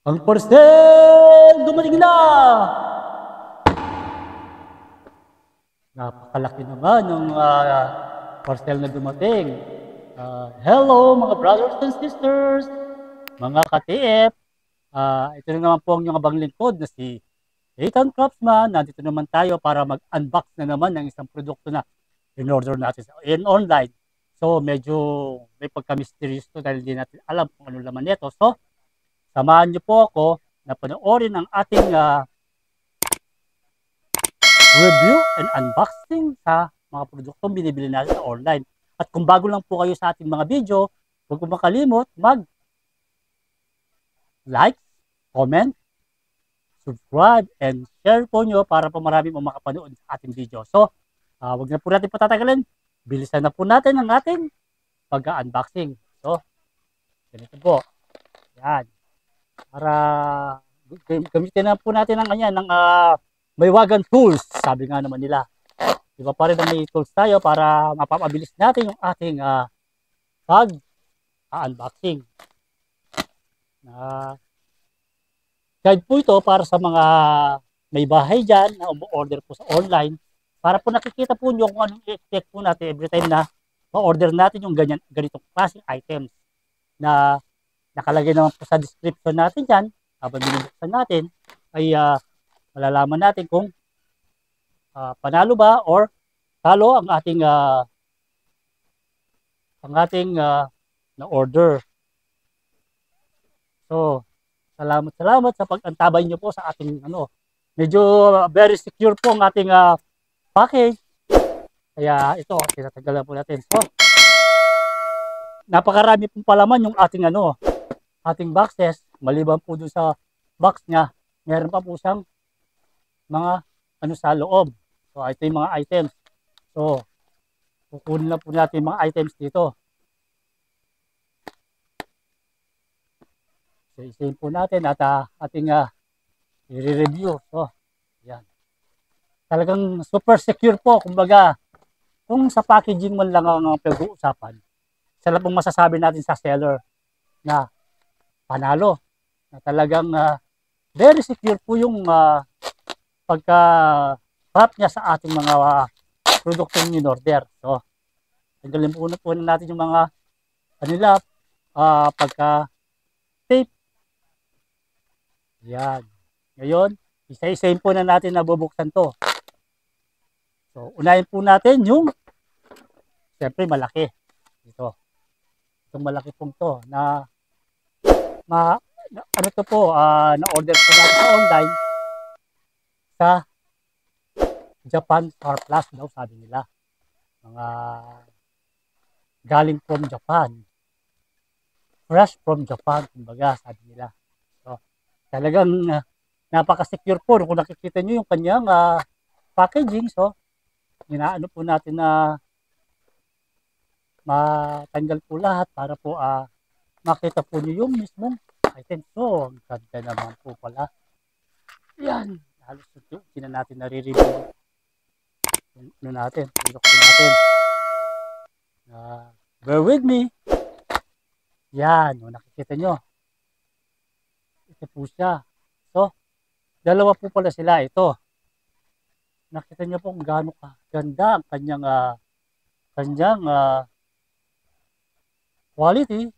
Ang parcel dumating na! Napakalaki naman ng parcel na dumating. Hello mga brothers and sisters, mga ka-TF. Ito na naman po ang inyong abang lingkod na si Ethan Craftsman. Nandito naman tayo para mag-unbox na naman ng isang produkto na in-order natin in online. So medyo may pagka-mysterious to dahil hindi natin alam kung ano laman nito. So samahan niyo po ako na panoorin ang ating review and unboxing sa mga produktong binibili natin sa online. At kung bago lang po kayo sa ating mga video, huwag po makalimot mag-like, comment, subscribe, and share po nyo para po marami mo makapanood sa ating video. So, huwag na po natin patatagalin. Bilisan na po natin ang ating pag-unboxing. So, ganito po. Yan. Para gamitin na po natin ng Maywagan tools, sabi nga naman nila. Iba pa rin ang may tools tayo para mapapabilis natin yung ating pag-unboxing. Guide po ito para sa mga may bahay dyan na umu-order po sa online. Para po nakikita po nyo kung anong i-expect po natin every time na ma-order natin yung ganitong klaseng items na nakalagay naman po sa description natin dyan. Habang binubuksan natin ay malalaman natin kung panalo ba or talo ang ating na order. So, salamat sa pag-antabay nyo po sa ating medyo very secure po ang ating package. Kaya ito, tinatanggalan po natin. So, napakarami pong palaman yung ating ating boxes. Maliban po dun sa box niya, meron pa po siyang mga sa loob. So, ito yung mga items. So, kukunin na po natin mga items dito. So, isayin po natin at ating i-review. So, yan. Talagang super secure po. Kumbaga, kung sa packaging man lang ang pag-uusapan, isa lang pong masasabi natin sa seller na panalo. Na talagang very secure po yung pagka-wrap niya sa ating mga produktong in-order. So, tanggalin po natin yung mga pagka-tape. Yan. Ngayon, isa-isayin po na natin na bubuksan to. So, unahin po natin yung siyempre malaki. Ito. Itong malaki pong to na to po, na-order po natin sa online sa Japan Surplus daw sabi nila. Mga galing from Japan. Fresh from Japan, kumbaga sabi nila. So, talagang napaka-secure po. Kung nakikita nyo yung kanyang packaging, so, inaano po natin na matanggal po lahat para po makita po nyo yung mismong item. So, ang ganda naman po pala. Yan. Halos hindi na natin nare-review. Natin. Iloksin natin. Bear with me. Yan. Nakikita nyo. Ito po siya. So, dalawa po pala sila. Ito. Nakita nyo po kung gaano ganda ang kanyang quality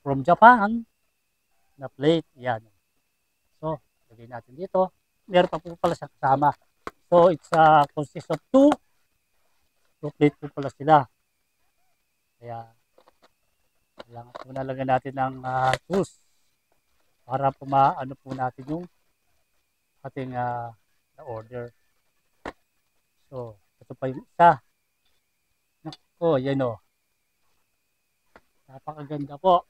from Japan na plate. Yan. So, lagay natin dito. Meron pa po pala siya kasama. So, it's consists of two plate po pala sila. Kaya, kailangan po nalagyan natin ng tools para po maano po natin yung ating na-order. So, ito pa yung isa. Nako, yan o. Napakaganda po.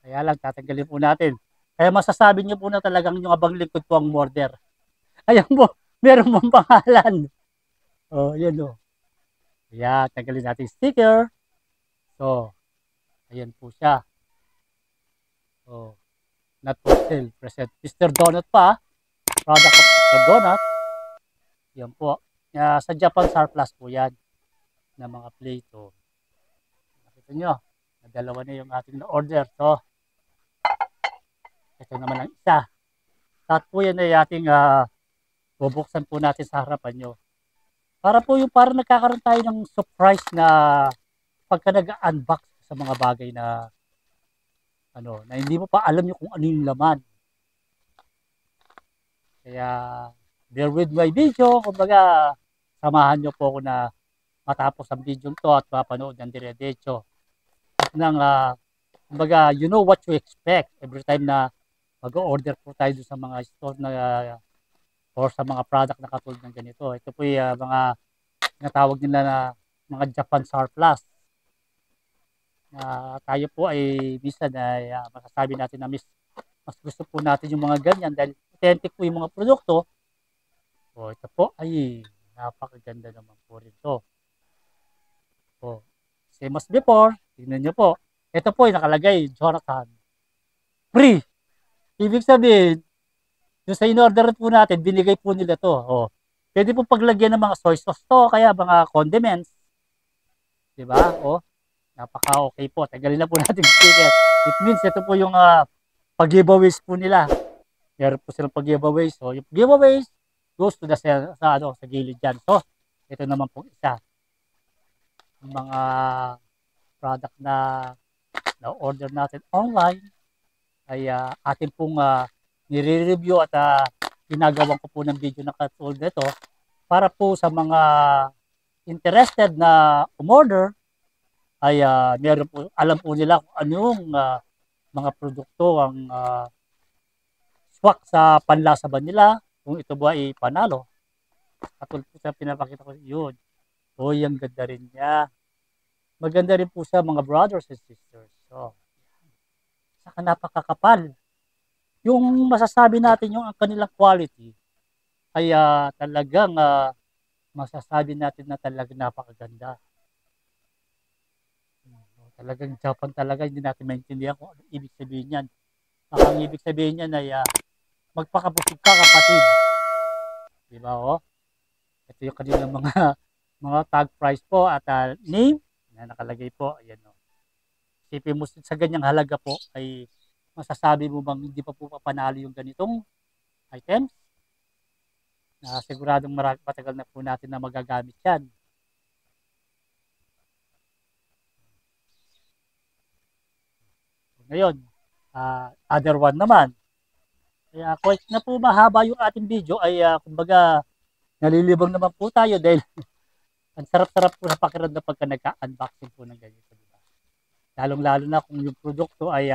Kaya lang, tatanggalin po natin. Kaya masasabi niyo po na talagang yung abang likod po ang order. Ayan po, meron pong pangalan. Oh, yan o. Kaya, tanggalin natin sticker. So, ayan po siya. So, not for sale. Present Mr. Donut pa. Product of Mr. Donut. Yan po. Sa Japan Surplus po yan. Na mga plate. So, nakita nyo. Dalawa na yung ating na-order. So, Ito naman ang isa. Lahat po yan ay ating bubuksan po natin sa harapan nyo. Para po yung parang nagkakaroon tayo ng surprise na pagka nag-unbox sa mga bagay na na hindi mo pa alam yung kung ano yung laman. Kaya bear with my video. Kumbaga, samahan nyo po ako na matapos ang video to at mapanood ng dire-diretso. At nang, kumbaga, you know what you expect every time na mag-order po tayo sa mga store na or sa mga product na katulad ng ganito. Ito po yung mga natawag nila na mga Japan surplus. Tayo po ay minsan ay masasabi natin na mas gusto po natin yung mga ganyan dahil authentic po yung mga produkto. O ito po ay napakaganda naman po rin to. O, same as before, tignan nyo po. Ito po ay nakalagay, Jonathan. Free! Ibig sabihin, yung sa in-order po natin, binigay po nila to. O, pwede po paglagyan ng mga soy sauce to, kaya mga condiments. Diba? O, napaka-okay po. Tagalin na po natin sticker. It means ito po yung pag-giveaways po nila. Meron po silang pag-giveaways. So, yung giveaways goes to the sa gilid dyan. So, ito naman po isa. Yung mga product na order natin online ay atin pong nire-review at ginagawan ko po ng video na katulad nito para po sa mga interested na umorder ay meron po, alam po nila kung anong mga produkto ang swak sa panlasa ba nila, kung ito ba ay panalo. Katulad po sa pinapakita ko yun. Uy, ang ganda rin niya. Maganda rin po sa mga brothers and sisters. So, saka napakakapal. Yung masasabi natin yung kanilang quality ay talagang masasabi natin na talagang napakaganda. Talagang Japan talaga, hindi natin maintindihan kung ano ibig sabihin yan. Ang ibig sabihin yan ay magpakabusog ka kapatid. Diba o? Ito yung kanilang mga tag price po at name na nakalagay po. Ayan o. Isipin mo sa ganyang halaga po ay masasabi mo bang hindi pa po papanalo yung ganitong items? Na siguradong matagal na po natin na magagamit yan. Ngayon, other one naman. Kaya kahit na po mahaba yung ating video ay kumbaga nalilibang naman po tayo dahil ang sarap-sarap po sa pakiramdam pagka nagka-unboxing po ng ganito. Diba? Lalong-lalo na kung yung produkto ay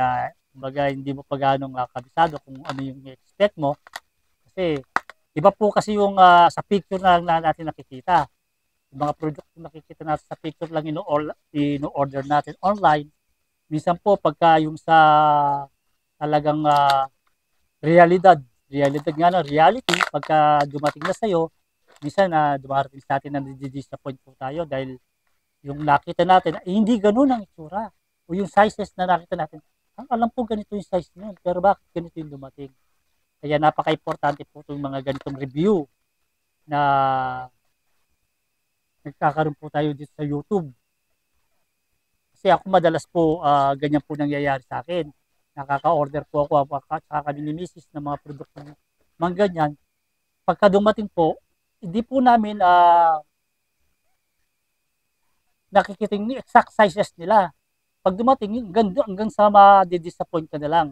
kumbaga hindi mo pa ganong kabisado kung ano yung expect mo. Kasi iba po kasi yung sa picture na lang natin nakikita. Yung mga produkto nakikita natin sa picture lang ino-order natin online. Minsan po pagka yung sa talagang realidad nga na reality, pagka dumating na sa'yo, minsan dumarating sa atin na disappoint po tayo dahil yung nakita natin, hindi ganun ang itsura. O yung sizes na nakita natin, alam po ganito yung size nyo, pero bakit ganito yung dumating? Kaya napaka-importante po itong mga ganitong review na nagkakaroon po tayo dito sa YouTube. Kasi ako madalas po ganyan po nangyayari sa akin. Nakaka-order po ako sa kami ni Mrs. ng mga produkto mga ganyan. Pagka dumating po, hindi po namin nakikita yung exact sizes nila. Pag dumating, hanggang sa ma-disappoint ka na lang.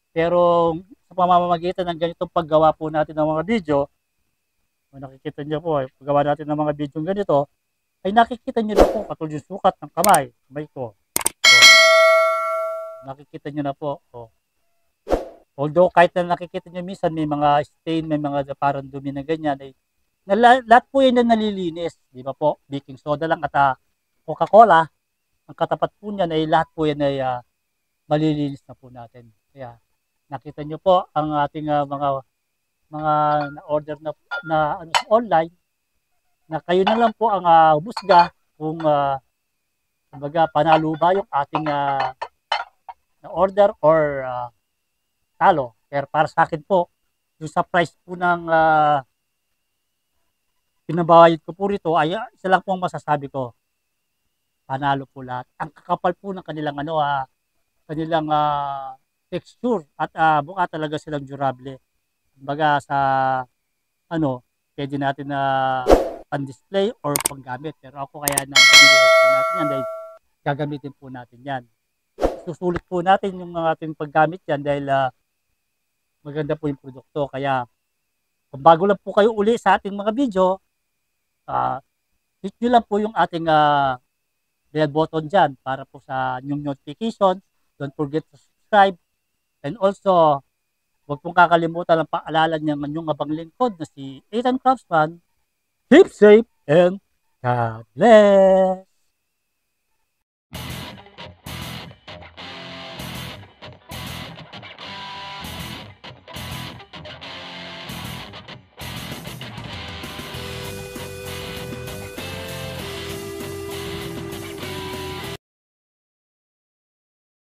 Pero sa pamamagitan ng ganitong paggawa po natin ng mga video, nakikita nyo po, paggawa natin ng mga video ganito, ay nakikita nyo na po katulad yung sukat ng kamay ko. Nakikita nyo na po. Although kahit na nakikita nyo minsan may mga stain, may mga parang dumi na ganyan, ay lahat po yan na nalilinis. Di ba po? Baking soda lang at Coca-Cola, ang katapat po niyan ay lahat po yan ay malilinis na po natin. Kaya nakita nyo po ang ating mga na-order na online, na kayo na lang po ang humusga kung kumbaga panalo ba yung ating na order or talo. Pero para sa akin po, yung sa price po ng pinabayad ko po rito ay isa lang po ang masasabi ko. Panalo po lahat. Ang kakapal po ng kanilang kanilang texture at mukha talaga silang durable. Kumbaga sa ano, pwede natin na pan-display or panggamit. Pero ako kaya nang pinili po natin yan dahil gagamitin po natin yan. Susulit po natin yung mga ating paggamit yan dahil maganda po yung produkto. Kaya kung bago lang po kayo uli sa ating mga video, hit nyo lang po yung ating bell button dyan para po sa inyong notification. Don't forget to subscribe. And also, huwag pong kakalimutan ang paalala ng inyong abang lingkod na si Ethan Craftsman. Keep safe and God bless!